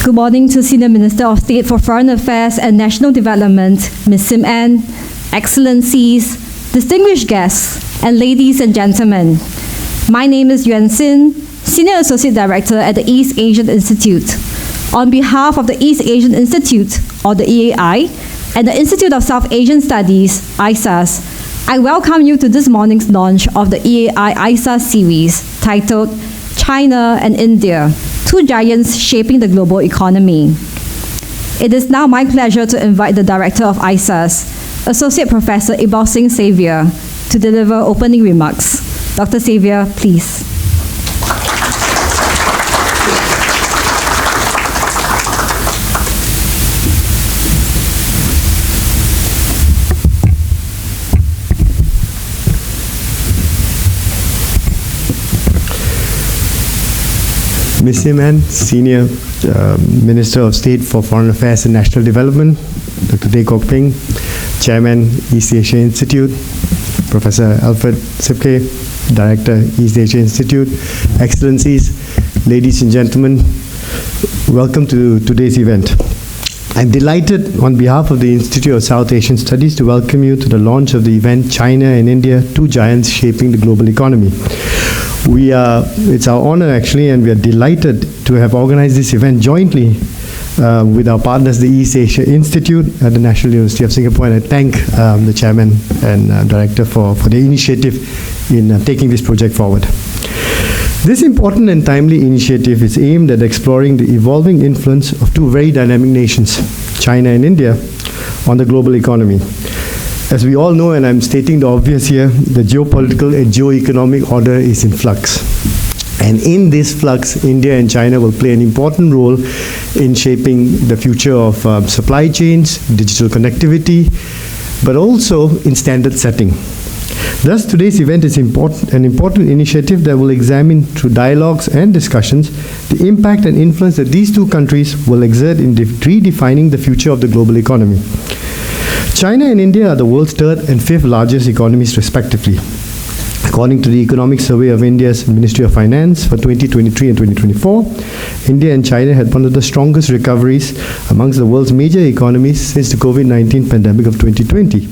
Good morning to Senior Minister of State for Foreign Affairs and National Development, Ms. Sim Ann, Excellencies, distinguished guests, and ladies and gentlemen. My name is Yuan Sin, Senior Associate Director at the East Asian Institute. On behalf of the East Asian Institute, or the EAI, and the Institute of South Asian Studies, ISAS, I welcome you to this morning's launch of the EAI-ISAS series titled China and India, Two Giants Shaping the Global Economy. It is now my pleasure to invite the Director of ISAS, Associate Professor Iqbal Singh Sevea, to deliver opening remarks. Dr. Sevea, please. Ms. Sim, Senior Minister of State for Foreign Affairs and National Development, Dr. Peng, Chairman, East Asia Institute, Professor Alfred Sipke, Director, East Asia Institute, Excellencies, ladies and gentlemen, welcome to today's event. I'm delighted on behalf of the Institute of South Asian Studies to welcome you to the launch of the event China and India, Two Giants Shaping the Global Economy. It's our honor actually, and we are delighted to have organized this event jointly with our partners, the East Asia Institute at the National University of Singapore, and I thank the Chairman and Director for the initiative in taking this project forward. This important and timely initiative is aimed at exploring the evolving influence of two very dynamic nations, China and India, on the global economy. As we all know, and I'm stating the obvious here, the geopolitical and geo-economic order is in flux. And in this flux, India and China will play an important role in shaping the future of supply chains, digital connectivity, but also in standard setting. Thus, today's event is an important initiative that will examine through dialogues and discussions the impact and influence that these two countries will exert in redefining the future of the global economy. China and India are the world's third and fifth largest economies respectively. According to the Economic Survey of India's Ministry of Finance for 2023 and 2024, India and China had one of the strongest recoveries amongst the world's major economies since the COVID-19 pandemic of 2020.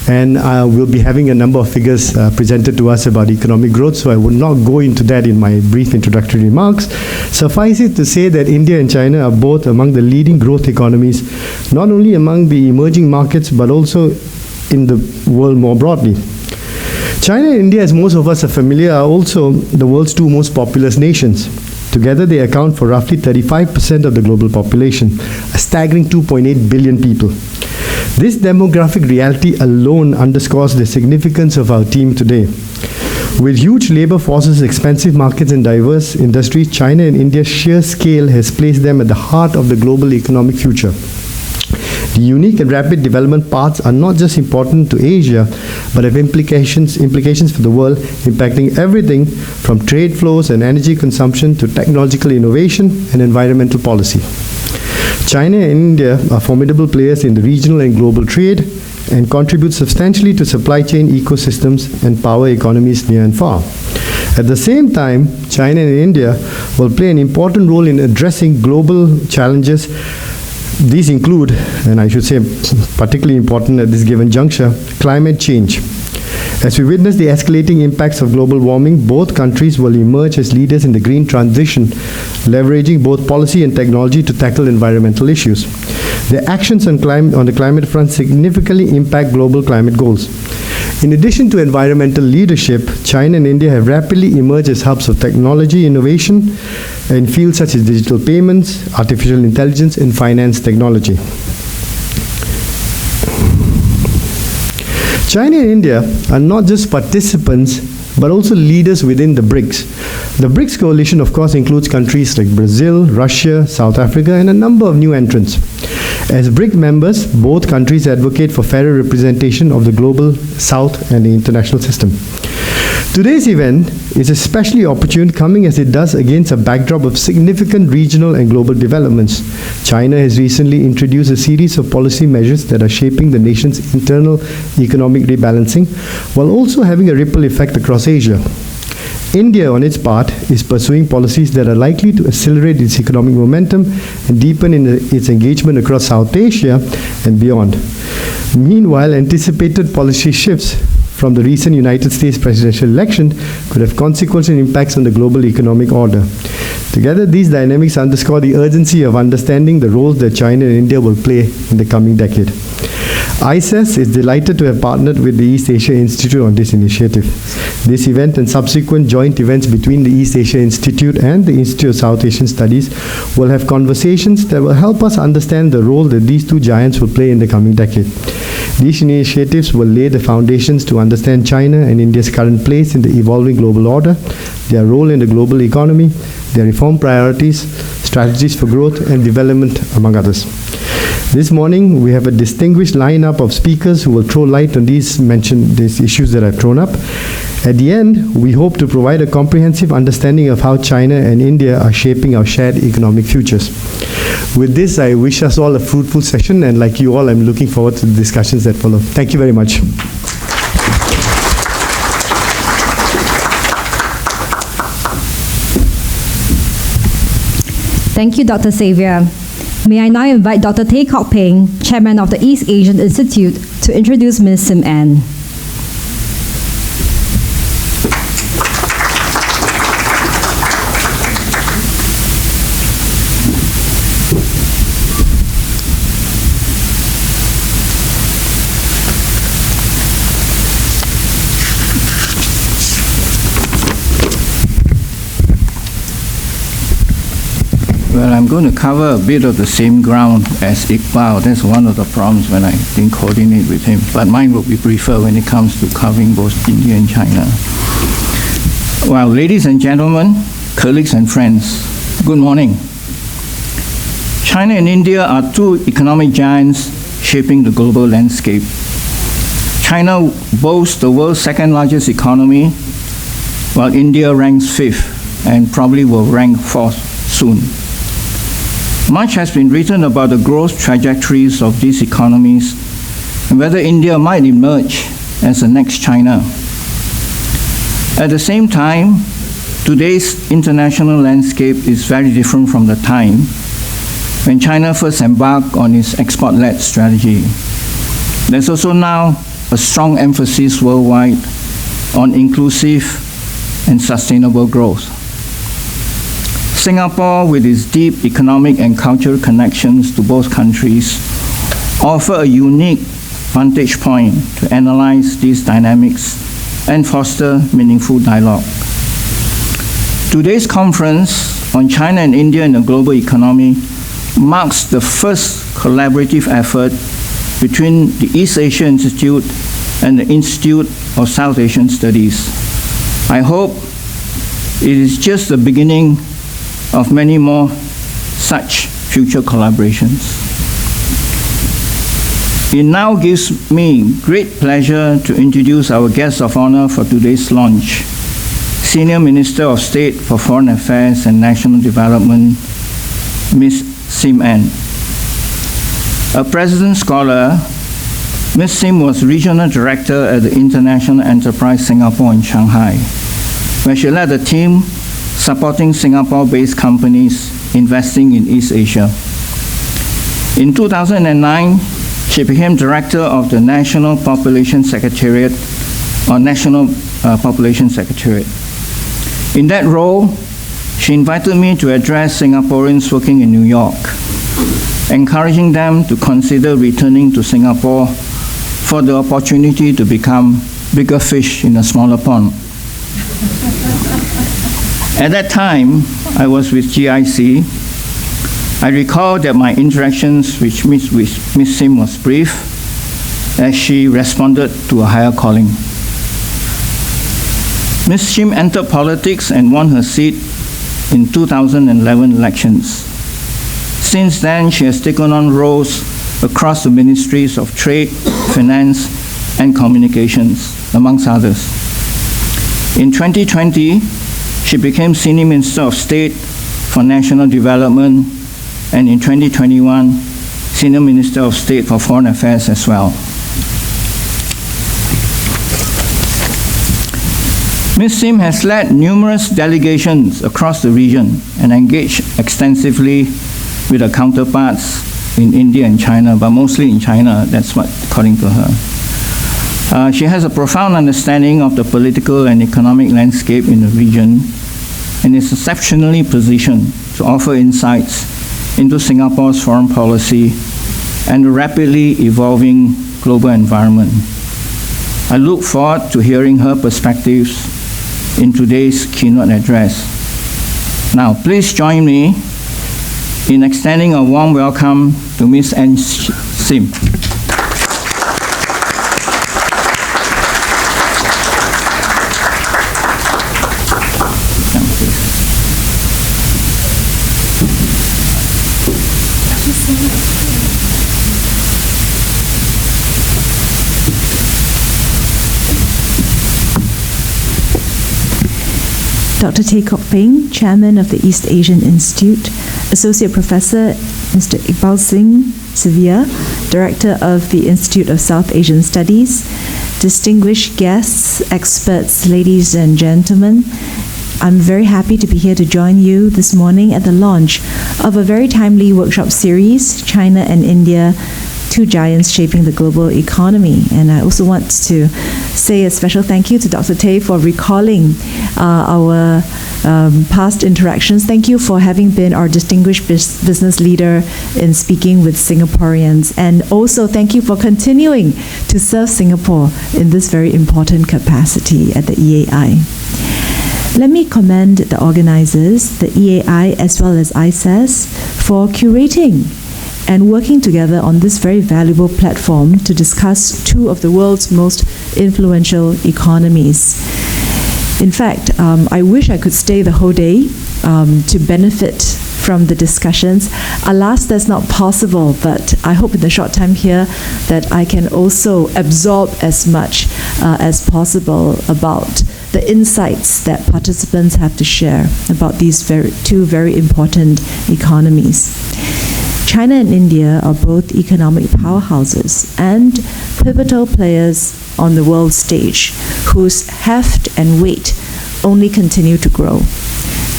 And we'll be having a number of figures presented to us about economic growth, so I will not go into that in my brief introductory remarks. Suffice it to say that India and China are both among the leading growth economies, not only among the emerging markets, but also in the world more broadly. China and India, as most of us are familiar, are also the world's two most populous nations. Together, they account for roughly 35% of the global population, a staggering 2.8 billion people. This demographic reality alone underscores the significance of our theme today. With huge labor forces, expensive markets, and diverse industries, China and India's sheer scale has placed them at the heart of the global economic future. The unique and rapid development paths are not just important to Asia, but have implications for the world, impacting everything from trade flows and energy consumption to technological innovation and environmental policy. China and India are formidable players in the regional and global trade and contribute substantially to supply chain ecosystems and power economies near and far. At the same time, China and India will play an important role in addressing global challenges. These include, and I should say particularly important at this given juncture, climate change. As we witness the escalating impacts of global warming, both countries will emerge as leaders in the green transition, leveraging both policy and technology to tackle environmental issues. Their actions on the climate front significantly impact global climate goals. In addition to environmental leadership, China and India have rapidly emerged as hubs of technology innovation in fields such as digital payments, artificial intelligence, and finance technology. China and India are not just participants, but also leaders within the BRICS. The BRICS coalition, of course, includes countries like Brazil, Russia, South Africa, and a number of new entrants. As BRIC members, both countries advocate for fairer representation of the global South and the international system. Today's event is especially opportune, coming as it does against a backdrop of significant regional and global developments. China has recently introduced a series of policy measures that are shaping the nation's internal economic rebalancing, while also having a ripple effect across Asia. India, on its part, is pursuing policies that are likely to accelerate its economic momentum and deepen its engagement across South Asia and beyond. Meanwhile, anticipated policy shifts from the recent United States presidential election could have consequential impacts on the global economic order. Together, these dynamics underscore the urgency of understanding the roles that China and India will play in the coming decade. ISAS is delighted to have partnered with the East Asia Institute on this initiative. This event and subsequent joint events between the East Asia Institute and the Institute of South Asian Studies will have conversations that will help us understand the role that these two giants will play in the coming decade. These initiatives will lay the foundations to understand China and India's current place in the evolving global order, their role in the global economy, their reform priorities, strategies for growth and development, among others. This morning, we have a distinguished lineup of speakers who will throw light on these issues that I've thrown up. At the end, we hope to provide a comprehensive understanding of how China and India are shaping our shared economic futures. With this, I wish us all a fruitful session, and like you all, I'm looking forward to the discussions that follow. Thank you very much. Thank you, Dr. Sevea. May I now invite Dr. Peng, Chairman of the East Asian Institute, to introduce Ms. Sim Ann. Well, I'm going to cover a bit of the same ground as Iqbal. That's one of the problems when I didn't coordinate with him. But mine will be briefer when it comes to covering both India and China. Well, ladies and gentlemen, colleagues and friends, good morning. China and India are two economic giants shaping the global landscape. China boasts the world's second largest economy, while India ranks fifth and probably will rank fourth soon. Much has been written about the growth trajectories of these economies and whether India might emerge as the next China. At the same time, today's international landscape is very different from the time when China first embarked on its export-led strategy. There's also now a strong emphasis worldwide on inclusive and sustainable growth. Singapore, with its deep economic and cultural connections to both countries, offer a unique vantage point to analyze these dynamics and foster meaningful dialogue. Today's conference on China and India in the global economy marks the first collaborative effort between the East Asia Institute and the Institute of South Asian Studies. I hope it is just the beginning of many more such future collaborations. It now gives me great pleasure to introduce our guest of honor for today's launch, Senior Minister of State for Foreign Affairs and National Development, Ms. Sim Ann. A President Scholar, Ms. Sim was Regional Director at the International Enterprise Singapore in Shanghai, where she led a team supporting Singapore-based companies investing in East Asia. In 2009, she became Director of the National Population Secretariat, or National Population Secretariat. In that role, she invited me to address Singaporeans working in New York, encouraging them to consider returning to Singapore for the opportunity to become bigger fish in a smaller pond. At that time, I was with GIC. I recall that my interactions with Ms. Sim was brief, as she responded to a higher calling. Ms. Sim entered politics and won her seat in 2011 elections. Since then, she has taken on roles across the ministries of Trade, Finance, and Communications, amongst others. In 2020, she became Senior Minister of State for National Development, and in 2021, Senior Minister of State for Foreign Affairs as well. Ms. Singh has led numerous delegations across the region and engaged extensively with her counterparts in India and China, but mostly in China, that's what, according to her. She has a profound understanding of the political and economic landscape in the region and is exceptionally positioned to offer insights into Singapore's foreign policy and the rapidly evolving global environment. I look forward to hearing her perspectives in today's keynote address. Now, please join me in extending a warm welcome to Ms. Singh. Dr. Peng, Chairman of the East Asian Institute, Associate Professor Mr. Iqbal Singh, Sevea, Director of the Institute of South Asian Studies, distinguished guests, experts, ladies and gentlemen, I'm very happy to be here to join you this morning at the launch of a very timely workshop series, China and India, Two Giants Shaping the Global Economy. And I also want to say a special thank you to Dr. Tay for recalling our past interactions. Thank you for having been our distinguished business leader in speaking with Singaporeans. And also thank you for continuing to serve Singapore in this very important capacity at the EAI. Let me commend the organizers, the EAI as well as ISAS, for curating and working together on this very valuable platform to discuss two of the world's most influential economies. In fact, I wish I could stay the whole day to benefit from the discussions. Alas, that's not possible, but I hope in the short time here that I can also absorb as much as possible about the insights that participants have to share about these two very important economies. China and India are both economic powerhouses and pivotal players on the world stage, whose heft and weight only continue to grow.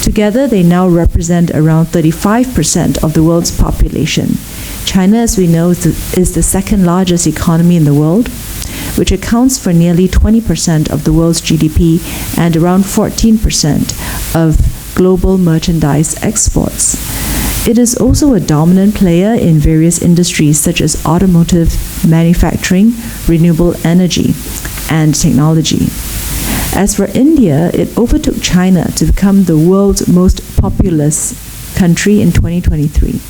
Together, they now represent around 35% of the world's population. China, as we know, is the second largest economy in the world, which accounts for nearly 20% of the world's GDP and around 14% of global merchandise exports. It is also a dominant player in various industries such as automotive, manufacturing, renewable energy, and technology. As for India, it overtook China to become the world's most populous country in 2023.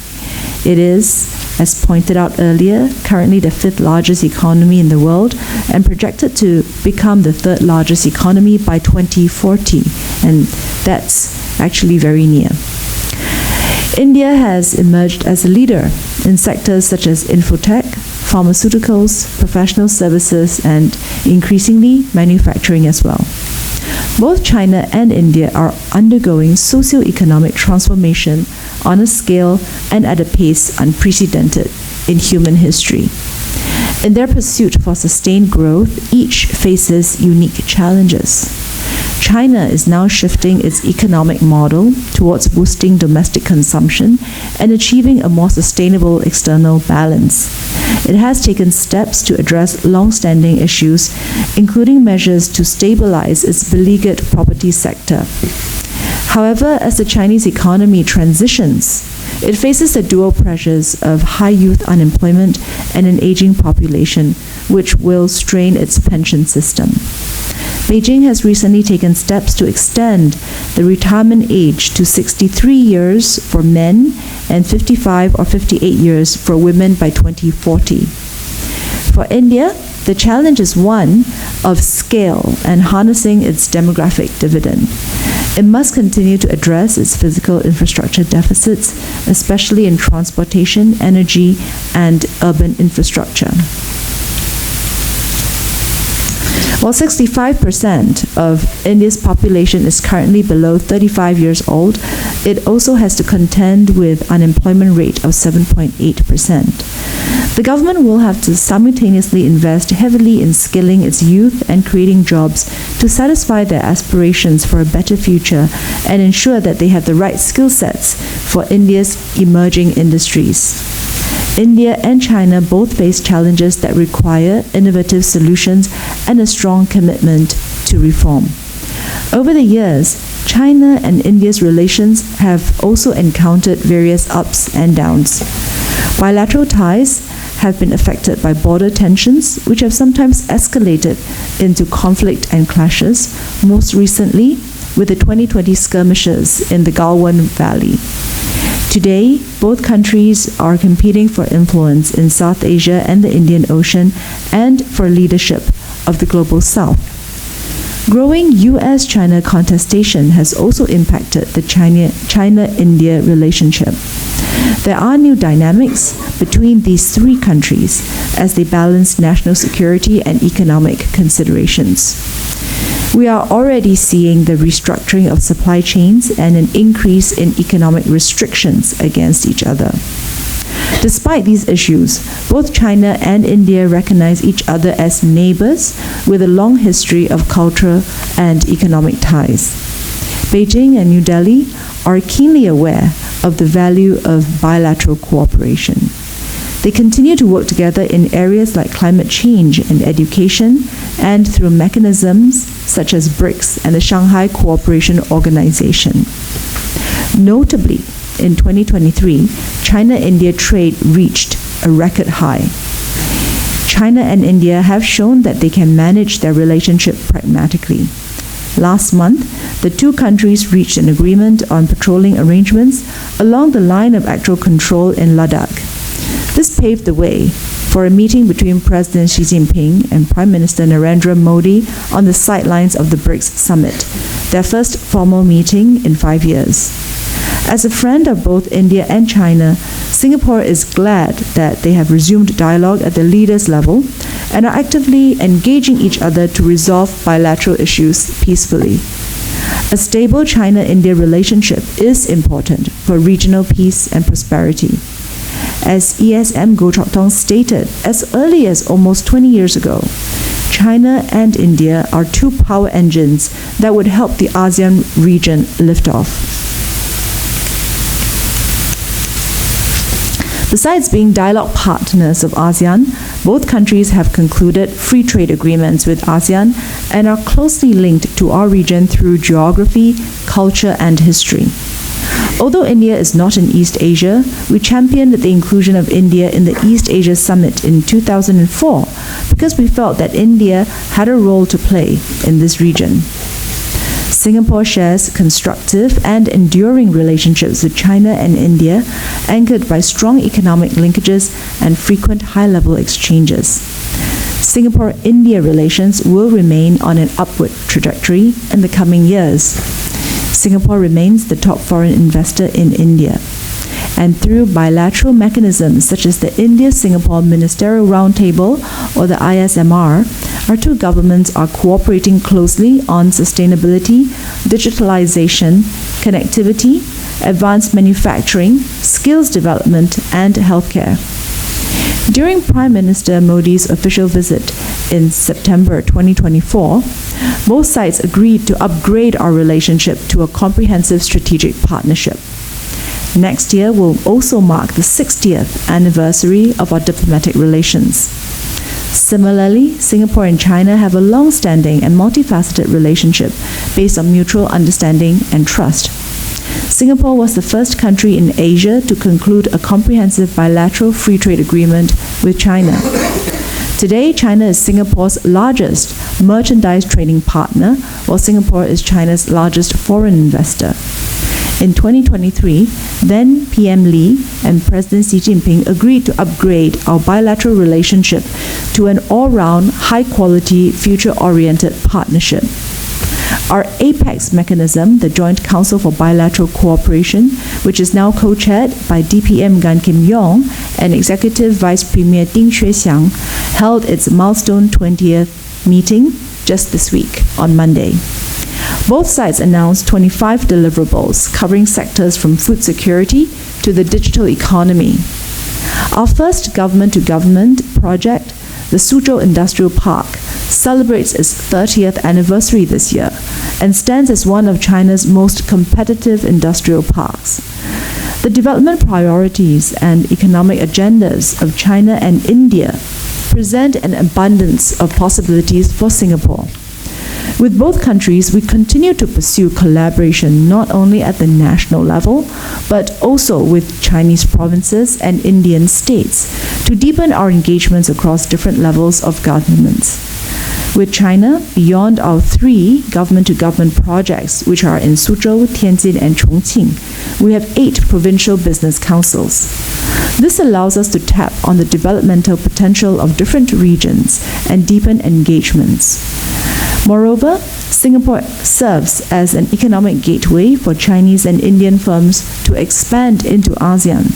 It is, as pointed out earlier, currently the fifth largest economy in the world and projected to become the third largest economy by 2040, and that's actually very near. India has emerged as a leader in sectors such as infotech, pharmaceuticals, professional services, and increasingly manufacturing as well. Both China and India are undergoing socio-economic transformation on a scale and at a pace unprecedented in human history. In their pursuit for sustained growth, each faces unique challenges. China is now shifting its economic model towards boosting domestic consumption and achieving a more sustainable external balance. It has taken steps to address long-standing issues, including measures to stabilize its beleaguered property sector. However, as the Chinese economy transitions, it faces the dual pressures of high youth unemployment and an aging population, which will strain its pension system. Beijing has recently taken steps to extend the retirement age to 63 years for men and 55 or 58 years for women by 2040. For India, the challenge is one of scale and harnessing its demographic dividend. It must continue to address its physical infrastructure deficits, especially in transportation, energy, and urban infrastructure. While 65% of India's population is currently below 35 years old, It also has to contend with unemployment rate of 7.8%. The government will have to simultaneously invest heavily in skilling its youth and creating jobs to satisfy their aspirations for a better future and ensure that they have the right skill sets for India's emerging industries. India and China both face challenges that require innovative solutions and a strong commitment to reform. Over the years, China and India's relations have also encountered various ups and downs. Bilateral ties have been affected by border tensions, which have sometimes escalated into conflict and clashes, most recently with the 2020 skirmishes in the Galwan Valley. Today, both countries are competing for influence in South Asia and the Indian Ocean and for leadership of the global South. Growing US-China contestation has also impacted the China-India relationship. There are new dynamics between these three countries as they balance national security and economic considerations. We are already seeing the restructuring of supply chains and an increase in economic restrictions against each other. Despite these issues, both China and India recognize each other as neighbors with a long history of cultural and economic ties. Beijing and New Delhi are keenly aware of the value of bilateral cooperation. They continue to work together in areas like climate change and education, and through mechanisms such as BRICS and the Shanghai Cooperation Organization. Notably, in 2023, China-India trade reached a record high. China and India have shown that they can manage their relationship pragmatically. Last month, the two countries reached an agreement on patrolling arrangements along the line of actual control in Ladakh. This paved the way for a meeting between President Xi Jinping and Prime Minister Narendra Modi on the sidelines of the BRICS summit, their first formal meeting in 5 years. As a friend of both India and China, Singapore is glad that they have resumed dialogue at the leaders' level and are actively engaging each other to resolve bilateral issues peacefully. A stable China-India relationship is important for regional peace and prosperity. As ESM Goh Chok Tong stated as early as almost 20 years ago, China and India are two power engines that would help the ASEAN region lift off. Besides being dialogue partners of ASEAN, both countries have concluded free trade agreements with ASEAN and are closely linked to our region through geography, culture, and history. Although India is not in East Asia, we championed the inclusion of India in the East Asia Summit in 2004 because we felt that India had a role to play in this region. Singapore shares constructive and enduring relationships with China and India, anchored by strong economic linkages and frequent high-level exchanges. Singapore-India relations will remain on an upward trajectory in the coming years. Singapore remains the top foreign investor in India. And through bilateral mechanisms such as the India-Singapore Ministerial Roundtable or the ISMR, our two governments are cooperating closely on sustainability, digitalization, connectivity, advanced manufacturing, skills development, and healthcare. During Prime Minister Modi's official visit in September 2024, both sides agreed to upgrade our relationship to a comprehensive strategic partnership. Next year will also mark the 60th anniversary of our diplomatic relations. Similarly, Singapore and China have a long-standing and multifaceted relationship based on mutual understanding and trust. Singapore was the first country in Asia to conclude a comprehensive bilateral free trade agreement with China. Today, China is Singapore's largest merchandise trading partner, while Singapore is China's largest foreign investor. In 2023, then PM Lee and President Xi Jinping agreed to upgrade our bilateral relationship to an all-round, high-quality, future-oriented partnership. Our APEX mechanism, the Joint Council for Bilateral Cooperation, which is now co-chaired by DPM Gan Kim Yong and Executive Vice Premier Ding Xuexiang, held its milestone 20th meeting just this week on Monday. Both sides announced 25 deliverables covering sectors from food security to the digital economy. Our first government-to-government project, the Suzhou Industrial Park, celebrates its 30th anniversary this year and stands as one of China's most competitive industrial parks. The development priorities and economic agendas of China and India present an abundance of possibilities for Singapore. With both countries, we continue to pursue collaboration not only at the national level, but also with Chinese provinces and Indian states to deepen our engagements across different levels of governments. With China, beyond our 3 government-to-government projects, which are in Suzhou, Tianjin, and Chongqing, we have 8 provincial business councils. This allows us to tap on the developmental potential of different regions and deepen engagements. Moreover, Singapore serves as an economic gateway for Chinese and Indian firms to expand into ASEAN.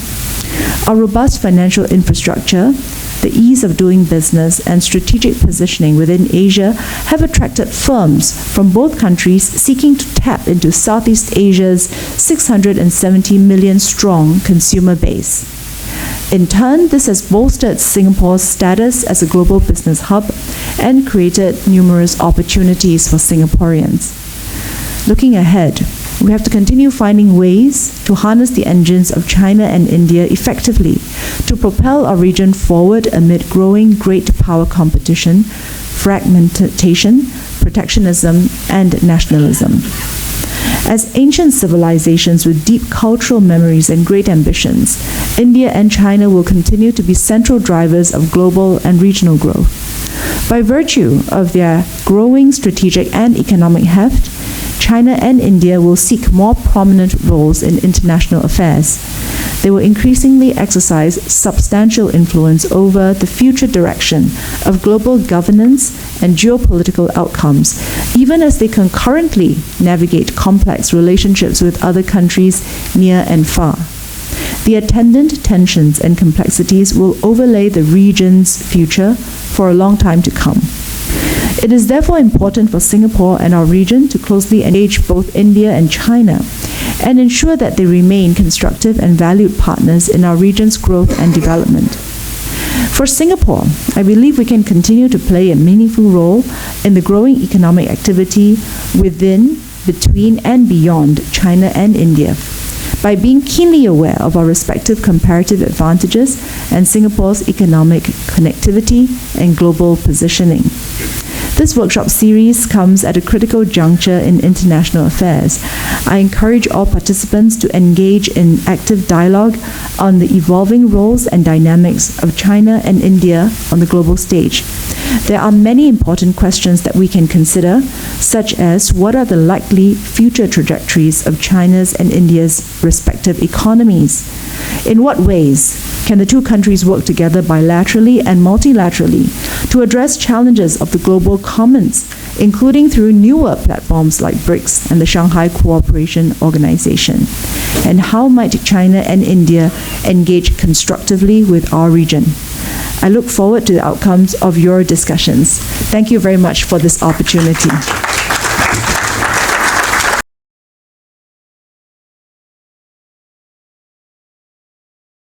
Our robust financial infrastructure, the ease of doing business, and strategic positioning within Asia have attracted firms from both countries seeking to tap into Southeast Asia's 670 million strong consumer base. In turn, this has bolstered Singapore's status as a global business hub and created numerous opportunities for Singaporeans. Looking ahead, we have to continue finding ways to harness the engines of China and India effectively to propel our region forward amid growing great power competition, fragmentation, protectionism, and nationalism. As ancient civilizations with deep cultural memories and great ambitions, India and China will continue to be central drivers of global and regional growth. By virtue of their growing strategic and economic heft, China and India will seek more prominent roles in international affairs. They will increasingly exercise substantial influence over the future direction of global governance and geopolitical outcomes, even as they concurrently navigate complex relationships with other countries near and far. The attendant tensions and complexities will overlay the region's future for a long time to come. It is therefore important for Singapore and our region to closely engage both India and China and ensure that they remain constructive and valued partners in our region's growth and development. For Singapore, I believe we can continue to play a meaningful role in the growing economic activity within, between, and beyond China and India by being keenly aware of our respective comparative advantages and Singapore's economic connectivity and global positioning. This workshop series comes at a critical juncture in international affairs. I encourage all participants to engage in active dialogue on the evolving roles and dynamics of China and India on the global stage. There are many important questions that we can consider, such as what are the likely future trajectories of China's and India's respective economies? In what ways can the two countries work together bilaterally and multilaterally to address challenges of the global commons, including through newer platforms like BRICS and the Shanghai Cooperation Organization? And how might China and India engage constructively with our region? I look forward to the outcomes of your discussions. Thank you very much for this opportunity.